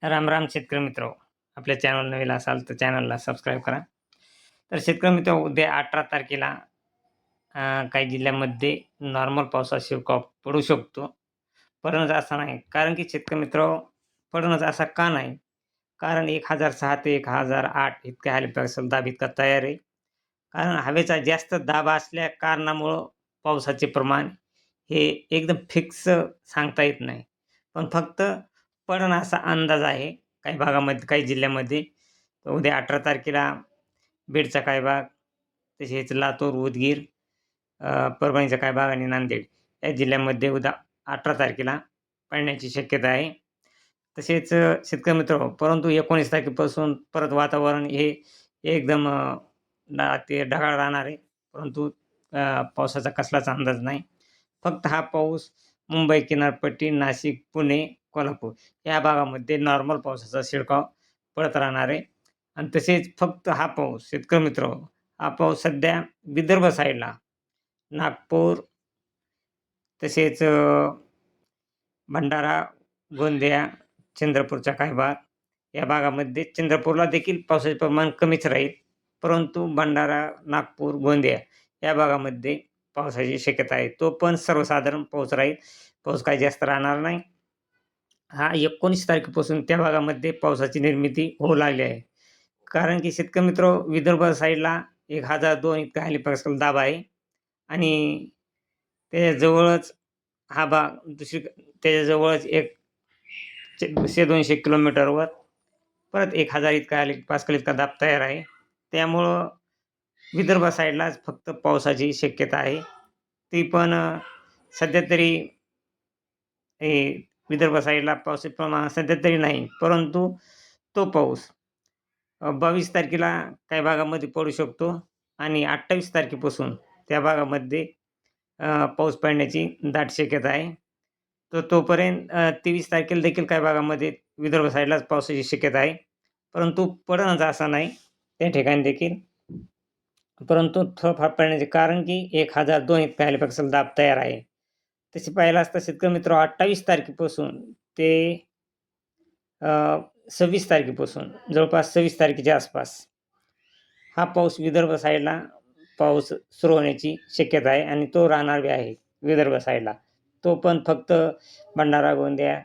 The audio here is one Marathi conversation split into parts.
राम राम शेतकरी मित्र, आपल्या चॅनल नवीन असाल तर चॅनलला सबस्क्राईब करा. तर शेतकरी मित्र, उद्या 18 तारखेला काही जिल्ह्यांमध्ये नॉर्मल पावसाचा शिडकाव पडू शकतो. पडणंच असा नाही, कारण की शेतकरी मित्र, पडणंच असा का नाही? कारण 1006 ते 1008 इतका हॅलिपॅक्सल दाब इतका तयार आहे. कारण हवेचा जास्त दाब असल्या कारणामुळं पावसाचे प्रमाण हे एकदम फिक्स सांगता येत नाही. पण फक्त पडण असा अंदाज आहे काही भागामध्ये, काही जिल्ह्यामध्ये. तर उद्या 18 तारखेला बीडचा काही भाग, तसेच लातूर, उदगीर, परभणीचा काही भाग आणि नांदेड या जिल्ह्यामध्ये उद्या 18 तारखेला पडण्याची शक्यता आहे. तसेच शेतकरी मित्रांनो, परंतु 19 तारखेपासून परत वातावरण हे एकदम ते ढगाळ राहणार आहे. परंतु पावसाचा कसलाच अंदाज नाही. फक्त हा पाऊस मुंबई किनारपट्टी, नाशिक, पुणे, कोल्हापूर या भागामध्ये नॉर्मल पावसाचा शिडकाव पडत राहणार आहे. आणि तसेच फक्त हा पाऊस शेतकरी मित्रांनो, हा पाऊस सध्या विदर्भ साईडला, नागपूर, तसेच भंडारा, गोंदिया, चंद्रपूरचा काही भाग, या भागामध्ये चंद्रपूरला देखील पावसाचे प्रमाण कमीच राहील. परंतु भंडारा, नागपूर, गोंदिया या भागामध्ये पावसाची शक्यता आहे. तो पण सर्वसाधारण पाऊस राहील. पाऊस काही जास्त राहणार नाही. हा 19 तारखेपासून त्या भागामध्ये पावसाची निर्मिती होऊ लागली आहे. कारण की शेतकरी मित्र, विदर्भ साईडला 1002 इतका हॅलिपॅक्सल दाब आहे आणि त्याच्याजवळच हा भाग त्याच्याजवळच एक 100-200 किलोमीटरवर परत 1000 इतका पास्कल इतका दाब तयार आहे. त्यामुळं विदर्भ साईडलाच फक्त पावसाची शक्यता आहे. ती पण सध्या तरी हे विदर्भ साईडला पावसाचे प्रमाण सध्या तरी नाही. परंतु तो पाऊस 22 तारखेला काही भागामध्ये पडू शकतो आणि 28 तारखेपासून त्या भागामध्ये पाऊस पडण्याची दाट शक्यता आहे. तर तोपर्यंत 23 तारखेला देखील काही भागामध्ये विदर्भ साईडलाच पावसाची शक्यता आहे. परंतु पडणंच असा नाही त्या ठिकाणी देखील. परंतु थोडंफार पडण्याचे कारण की 1002 इतका हॅलिपॅक्सल दाब तयार आहे. तसे पाहायला असता शेतकरी मित्र, 28 तारखेपासून ते 26 तारखेपासून जवळपास 26 तारखेच्या आसपास हा पाऊस विदर्भ साईडला पाऊस सुरू होण्याची शक्यता आहे आणि तो राहणार बी आहे विदर्भ साईडला. तो पण फक्त भंडारा, गोंदिया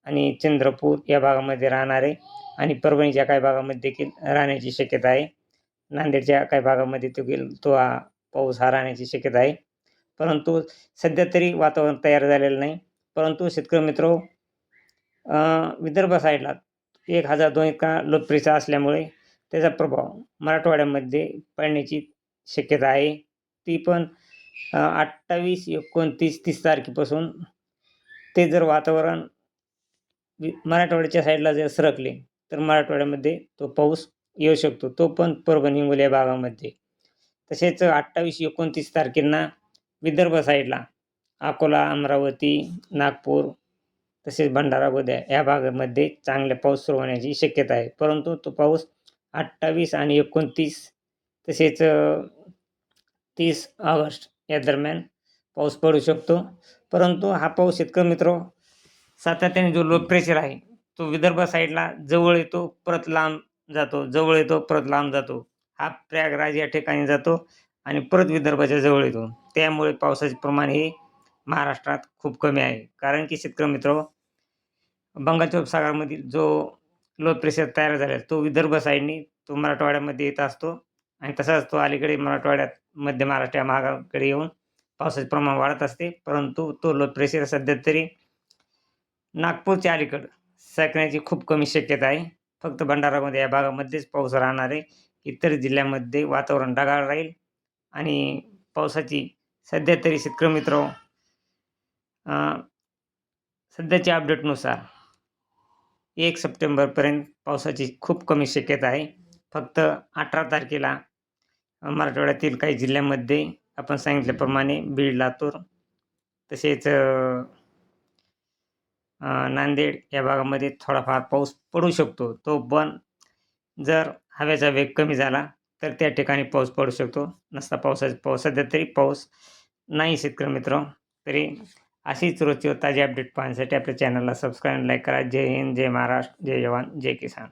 आणि चंद्रपूर या भागामध्ये राहणार आहे आणि परभणीच्या काही भागामध्ये देखील राहण्याची शक्यता आहे. नांदेडच्या काही भागामध्ये तो पाऊस हा राहण्याची शक्यता आहे. परंतु सध्या तरी वातावरण तयार झालेलं नाही. परंतु शेतकरी मित्र, विदर्भ साईडला 1002 इतका लोकप्रियता असल्यामुळे त्याचा प्रभाव मराठवाड्यामध्ये पडण्याची शक्यता आहे. ती पण 28, 29, 30 तारखेपासून ते जर वातावरण मराठवाड्याच्या साईडला जर सरकले तर मराठवाड्यामध्ये तो पाऊस येऊ शकतो. तो पण परभणी, हिंगोली या भागामध्ये. तसेच 28, 29 तारखेला विदर्भ साईडला अकोला, अमरावती, नागपूर, तसेच भंडारा, गोंदिया या भागामध्ये चांगला पाऊस सुरू होण्याची शक्यता आहे. परंतु तो पाऊस 28 आणि 29 तसेच 30 ऑगस्ट या दरम्यान पाऊस पडू शकतो. परंतु हा पाऊस शेतकरी मित्र, सातत्याने जो लो प्रेशर आहे तो विदर्भ साईडला जवळ येतो, परत लांब जातो, जवळ येतो, परत लांब जातो. हा प्रयागराज या ठिकाणी जातो आणि परत विदर्भाच्या जवळ येतो. त्यामुळे पावसाचे प्रमाण हे महाराष्ट्रात खूप कमी आहे. कारण की शेतकरी मित्र, बंगालच्या उपसागरामधील जो लो प्रेशर तयार झालेला तो विदर्भ साईडनी तो मराठवाड्यामध्ये येत असतो आणि तसाच तो अलीकडे मराठवाड्यात, मध्य महाराष्ट्र या भागाकडे येऊन पावसाचे प्रमाण वाढत असते. परंतु तो लो प्रेशर सध्या तरी नागपूरच्या अलीकडं सरकण्याची खूप कमी शक्यता आहे. फक्त भंडारामध्ये या भागामध्येच पाऊस राहणार आहे. इतर जिल्ह्यामध्ये वातावरण ढगाळ राहील आणि पावसाची सध्या तरी शेतकरी मित्र, सध्याच्या अपडेटनुसार 1 सप्टेंबरपर्यंत पावसाची खूप कमी शक्यता आहे. फक्त 18 तारखेला मराठवाड्यातील काही जिल्ह्यांमध्ये आपण सांगितल्याप्रमाणे बीड, लातूर, तसेच नांदेड या भागामध्ये थोडाफार पाऊस पडू शकतो. तो पण जर हवेचा वेग कमी झाला तर त्या ठिकाणी पाऊस पडू शकतो. नसता पाऊस सध्या तरी पाऊस नाही शेतकरी मित्र. तरी अशीच रोजची व ताजी अपडेट पाहण्यासाठी आपल्या चॅनलला सबस्क्राईब आणि लाईक करा. जय हिंद, जय महाराष्ट्र, जय जवान, जय किसान.